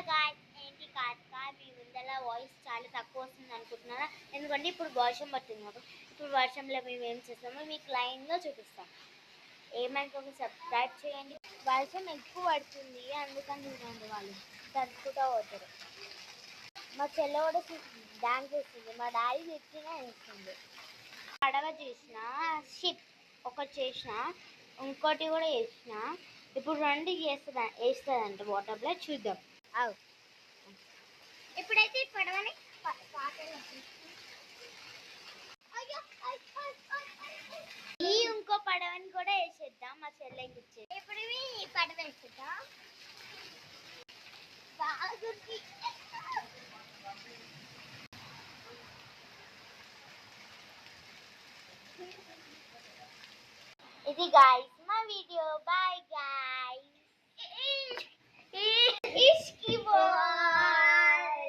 Guys, ఏంటి కార్తిక మీ ముందర voice చాలా తక్కువ వస్తుంది అనుకుంటున్నారా? ఎందుకంటే ఇప్పుడు వర్షం పడుతుంది కదా. ఇప్పుడు వర్షంలో మేము ఏం చేస్తామో మీకు లైన్లో చూపిస్తాం. ఏమైనా సబ్స్క్రైబ్ చేయండి. వర్షం ఎక్కువ పడుతుంది అందుకని చూడండి వాళ్ళు తడుచుకుంటూ పోతారు. మా చెల్ల కూడా డాన్స్ చేస్తుంది, మా డాడీ తెచ్చినా వేస్తుంది. పడవ చేసిన, షిప్ ఒకటి చేసిన, ఇంకోటి కూడా వేసిన. ఇప్పుడు రెండు వేస్తుందంట వాటర్లో, చూద్దాం. అవు ఇప్పుడైతే పడవని ఈ ఇంకో పడవని కూడా వేసేద్దాం, మా చెల్లెకి ఇచ్చేది. ఇప్పుడు ఈ పడవ వేసేద్దాం. ఇది గాయ్స్ మా వీడియో. బాయ్.